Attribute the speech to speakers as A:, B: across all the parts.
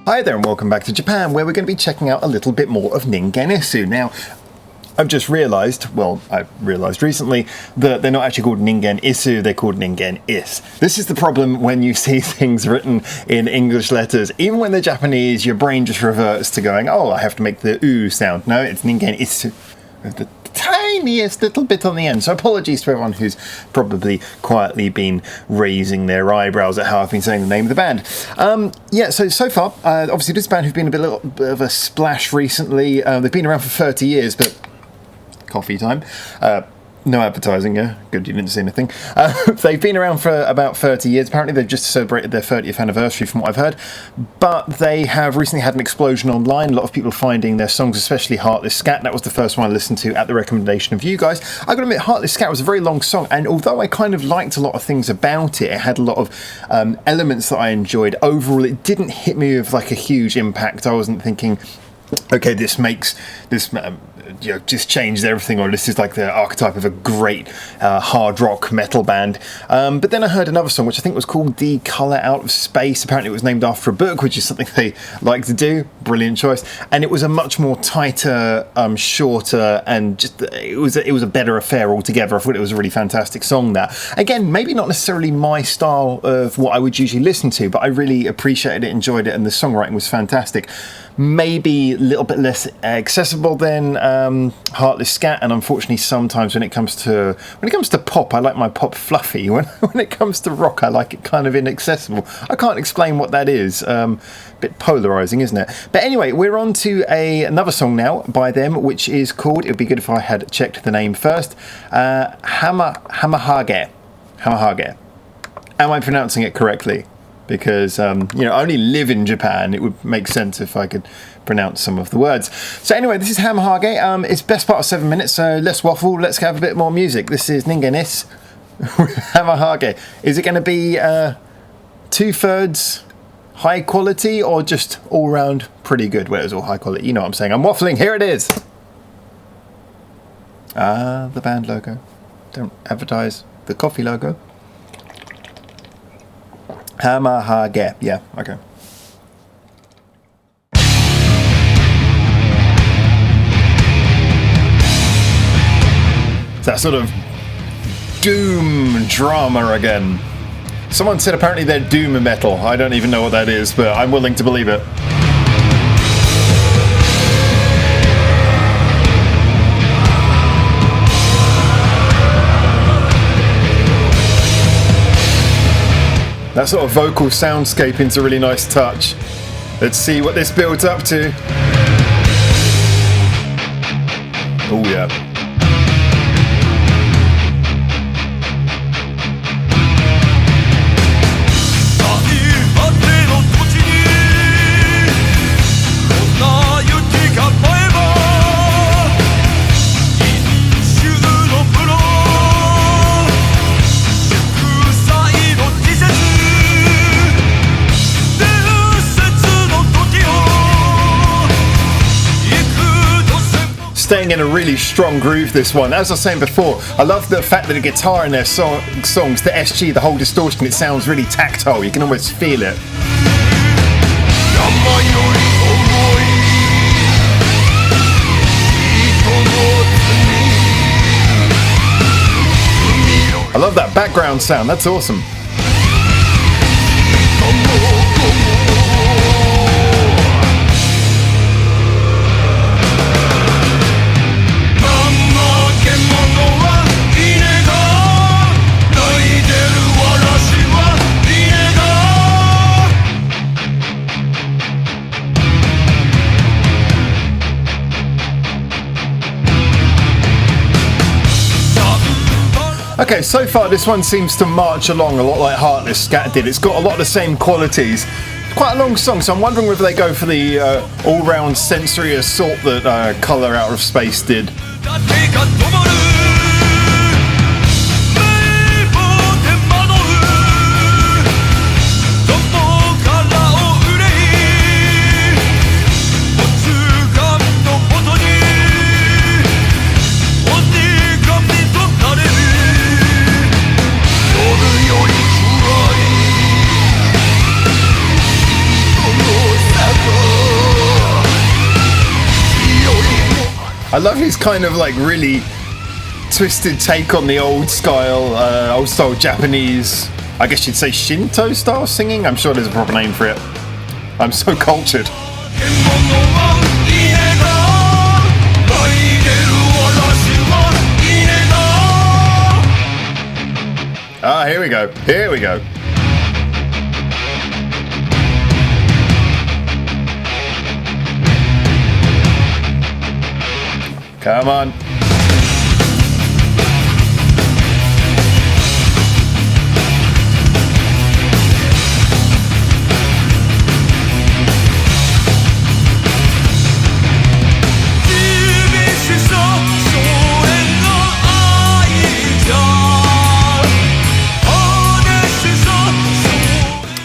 A: Hi there and welcome back to Japan, where we're going to be checking out a little bit more of Ningen Isu. Now, I've just realised, well, I realised recently, that they're not actually called Ningen Isu, they're called Ningen Is. This is the problem when you see things written in English letters. Even when they're Japanese, your brain just reverts to going, oh, I have to make the U sound. No, it's Ningen Isu. The tiniest little bit on the end. So apologies to everyone who's probably quietly been raising their eyebrows at how I've been saying the name of the band. So far, obviously this band who've been a little bit of a splash recently. They've been around for 30 years, but coffee time. No advertising, yeah. Good, you didn't see anything. They've been around for about 30 years. Apparently they've just celebrated their 30th anniversary from what I've heard. But they have recently had an explosion online. A lot of people finding their songs, especially Heartless Scat. That was the first one I listened to at the recommendation of you guys. I gotta admit, Heartless Scat was a very long song. And although I kind of liked a lot of things about it, it had a lot of elements that I enjoyed. Overall, it didn't hit me with like a huge impact. I wasn't thinking, okay, this makes this just changed everything, or this is like the archetype of a great hard rock metal band. But then I heard another song which I think was called The Colour Out of Space. Apparently it was named after a book, which is something they like to do. Brilliant choice. And it was a much more tighter, shorter, and just it was a better affair altogether. I thought it was a really fantastic song. That, again, maybe not necessarily my style of what I would usually listen to, but I really appreciated it, enjoyed it, and the songwriting was fantastic. Maybe a little bit less accessible than Heartless Scat, and unfortunately sometimes when it comes to pop, I like my pop fluffy. When it comes to rock, I like it kind of inaccessible. I can't explain what that is. Bit polarizing, isn't it? But anyway, we're on to another song now by them, which is called, it would be good if I had checked the name first, Namahage. Am I pronouncing it correctly? Because, I only live in Japan. It would make sense if I could pronounce some of the words. So anyway, this is Namahage. It's best part of 7 minutes, so let's waffle. Let's have a bit more music. This is Ningen Isu with Namahage. Is it going to be 2/3 high quality or just all round pretty good where it's all high quality? You know what I'm saying. I'm waffling. Here it is. The band logo. Don't advertise the coffee logo. Namahage, yeah, okay. It's that sort of doom drama again. Someone said apparently they're doom metal. I don't even know what that is, but I'm willing to believe it. That sort of vocal soundscaping's a really nice touch. Let's see what this builds up to. Oh yeah. Staying in a really strong groove, this one. As I was saying before, I love the fact that the guitar in their songs, the SG, the whole distortion, it sounds really tactile. You can almost feel it. I love that background sound, that's awesome. Okay, so far this one seems to march along a lot like Heartless Scat did. It's got a lot of the same qualities. Quite a long song, so I'm wondering whether they go for the all-round sensory assault that Colour Out of Space did. I love his kind of like really twisted take on the old style Japanese, I guess you'd say Shinto style singing. I'm sure there's a proper name for it. I'm so cultured. Ah, here we go. Here we go. Come on.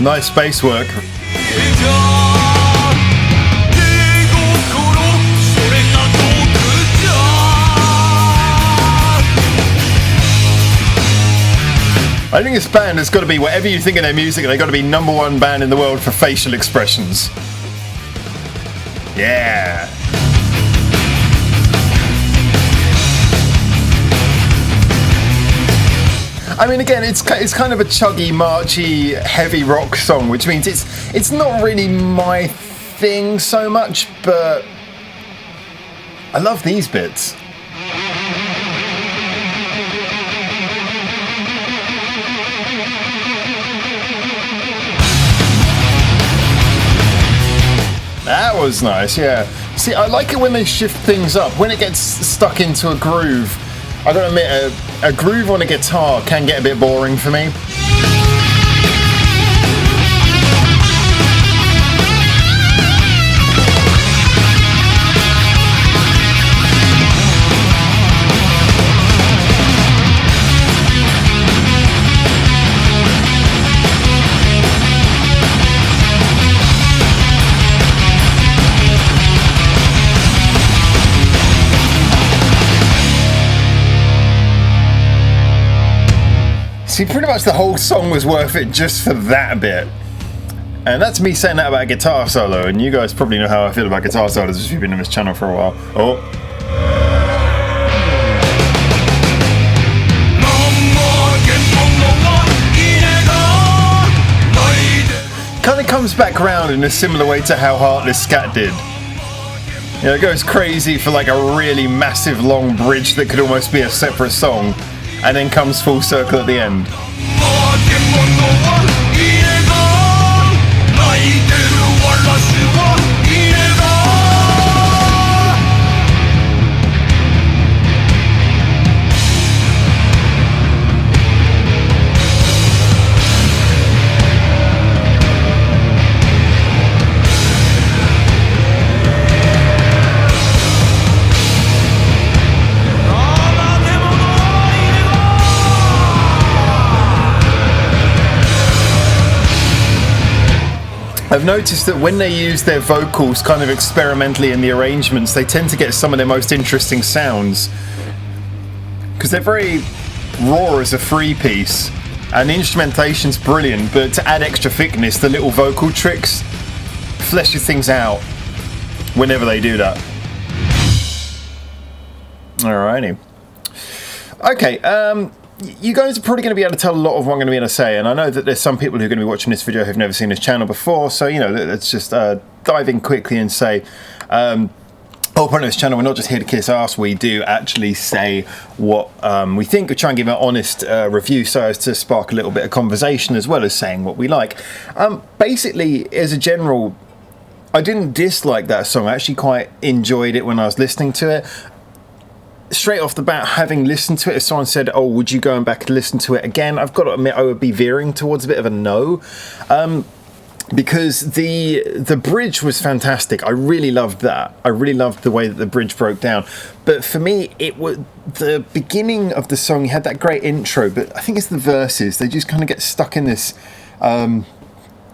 A: Nice bass work. I think this band has got to be, whatever you think of their music, they've got to be #1 band in the world for facial expressions. Yeah. I mean, again, it's kind of a chuggy, marchy, heavy rock song, which means it's not really my thing so much, but I love these bits. That was nice, yeah. See, I like it when they shift things up. When it gets stuck into a groove, I gotta admit, a groove on a guitar can get a bit boring for me. See, pretty much the whole song was worth it just for that bit. And that's me saying that about a guitar solo, and you guys probably know how I feel about guitar solos if you've been on this channel for a while. Oh. Kind of comes back around in a similar way to how Heartless Scat did. You know, it goes crazy for like a really massive long bridge that could almost be a separate song, and then comes full circle at the end. I've noticed that when they use their vocals kind of experimentally in the arrangements, they tend to get some of their most interesting sounds. Because they're very raw as a free piece, and the instrumentation's brilliant, but to add extra thickness, the little vocal tricks fleshes things out whenever they do that. Alrighty. Okay, you guys are probably going to be able to tell a lot of what I'm going to be able to say, and I know that there's some people who are going to be watching this video who've never seen this channel before, so, you know, let's just dive in quickly and say, whole point of this channel, we're not just here to kiss ass, we do actually say what we think, we try and give an honest review so as to spark a little bit of conversation as well as saying what we like. Basically, as a general, I didn't dislike that song, I actually quite enjoyed it when I was listening to it. Straight off the bat, having listened to it, if someone said, oh, would you go back and listen to it again? I've got to admit I would be veering towards a bit of a no. Because the bridge was fantastic. I really loved that. I really loved the way that the bridge broke down. But for me, it was the beginning of the song. You had that great intro, but I think it's the verses. They just kind of get stuck in this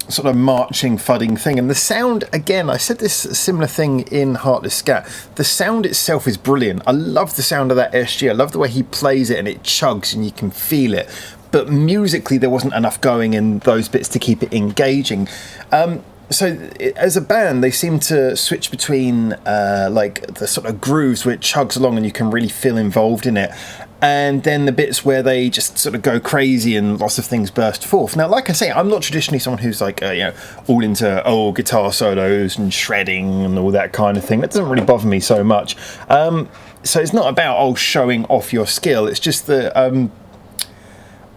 A: sort of marching, thudding thing. And the sound, again, I said this similar thing in Heartless Scat. The sound itself is brilliant. I love the sound of that SG. I love the way he plays it and it chugs and you can feel it. But musically, there wasn't enough going in those bits to keep it engaging. as a band, they seem to switch between like the sort of grooves where it chugs along and you can really feel involved in it, and then the bits where they just sort of go crazy and lots of things burst forth. Now, like I say, I'm not traditionally someone who's like all into guitar solos and shredding and all that kind of thing. That doesn't really bother me so much. So it's not about showing off your skill. It's just that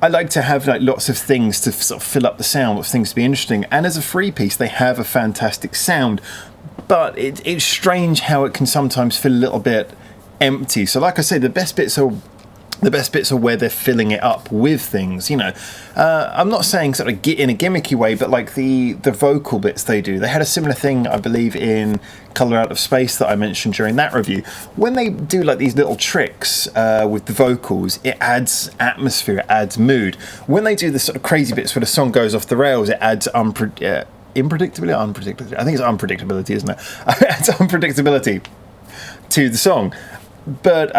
A: I like to have like lots of things to sort of fill up the sound, lots of things to be interesting. And as a free piece, they have a fantastic sound, but it's strange how it can sometimes feel a little bit empty. So like I say, the best bits are where they're filling it up with things, I'm not saying sort of in a gimmicky way, but like the vocal bits they do. They had a similar thing, I believe, in Colour Out of Space that I mentioned during that review. When they do like these little tricks with the vocals, it adds atmosphere, it adds mood. When they do the sort of crazy bits where the song goes off the rails, it adds unpredictability. I think it's unpredictability, isn't it? It adds unpredictability to the song. But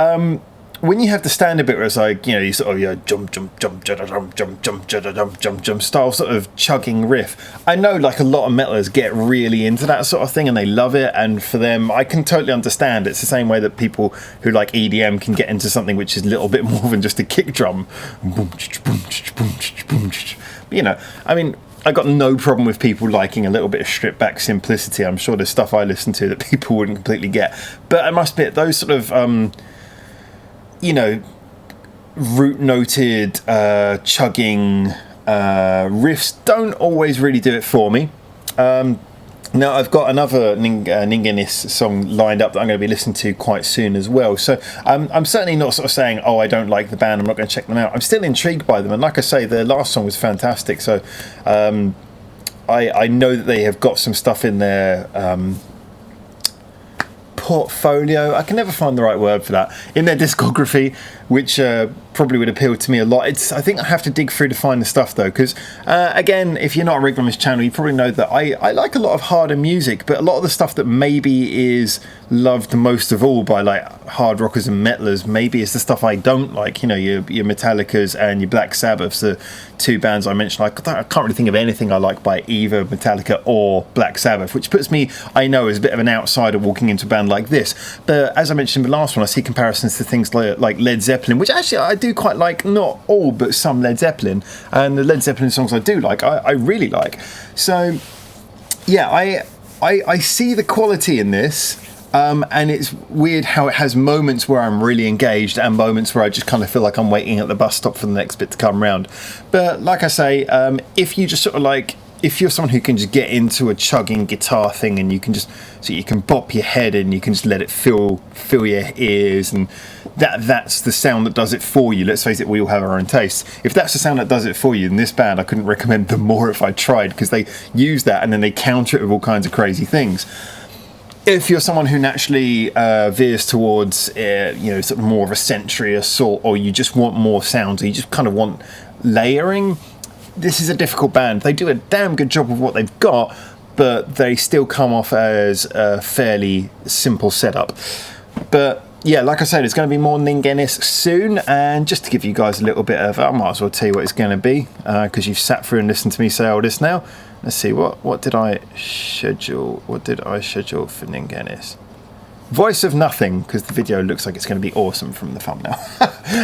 A: when you have the standard bit where it's like, you sort of jump, jump, jump, jump, jump, jump, jump, jump, jump, jump style sort of chugging riff. I know like a lot of metalers get really into that sort of thing and they love it, and for them, I can totally understand. It's the same way that people who like EDM can get into something which is a little bit more than just a kick drum. I mean, I got no problem with people liking a little bit of stripped back simplicity. I'm sure there's stuff I listen to that people wouldn't completely get. But I must admit, those sort of root noted chugging riffs don't always really do it for me. Now I've got another Ningen Isu song lined up that I'm going to be listening to quite soon as well. So I'm certainly not sort of saying, I don't like the band, I'm not going to check them out. I'm still intrigued by them, and like I say, their last song was fantastic. So I know that they have got some stuff in their portfolio. I can never find the right word for that, in their discography, which probably would appeal to me a lot. I think I have to dig through to find the stuff though, because again, if you're not a regular on this channel, you probably know that I like a lot of harder music, but a lot of the stuff that maybe is loved most of all by like hard rockers and metalers maybe is the stuff I don't like. Your Metallicas and your Black Sabbaths, the two bands I mentioned. I can't really think of anything I like by either Metallica or Black Sabbath, which puts me, I know, as a bit of an outsider walking into a band like this. But as I mentioned in the last one, I see comparisons to things like Led Zeppelin, which actually I do quite like, not all, but some Led Zeppelin. And the Led Zeppelin songs I do like, I really like. So, yeah, I see the quality in this. And it's weird how it has moments where I'm really engaged and moments where I just kind of feel like I'm waiting at the bus stop for the next bit to come round. But like I say, if you just sort of like, if you're someone who can just get into a chugging guitar thing and you can just, so you can bop your head and you can just let it fill your ears, and that's the sound that does it for you. Let's face it, we all have our own tastes. If that's the sound that does it for you, then this band, I couldn't recommend them more if I tried, because they use that and then they counter it with all kinds of crazy things. If you're someone who naturally veers towards, sort of more of a century assault, or you just want more sounds, or you just kind of want layering, this is a difficult band. They do a damn good job of what they've got, but they still come off as a fairly simple setup. But yeah, like I said, it's going to be more Ningen Isu soon, and just to give you guys a little bit of, I might as well tell you what it's going to be, because you've sat through and listened to me say all this now. Let's see, what did I schedule? What did I schedule for Ningen Isu? Voice of Nothing, because the video looks like it's going to be awesome from the thumbnail.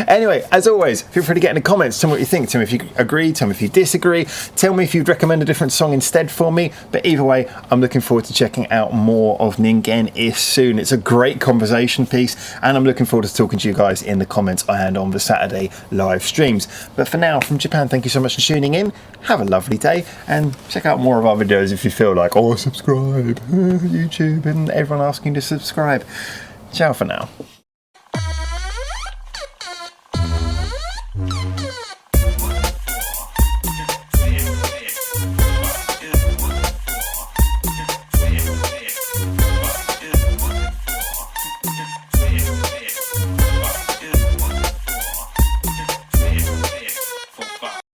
A: Anyway, as always, feel free to get in the comments. Tell me what you think. Tell me if you agree. Tell me if you disagree. Tell me if you'd recommend a different song instead for me. But either way, I'm looking forward to checking out more of Ningen Isu soon. It's a great conversation piece, and I'm looking forward to talking to you guys in the comments and on the Saturday live streams. But for now, from Japan, thank you so much for tuning in. Have a lovely day, and check out more of our videos if you feel like, subscribe, YouTube, and everyone asking to subscribe. Ciao for now.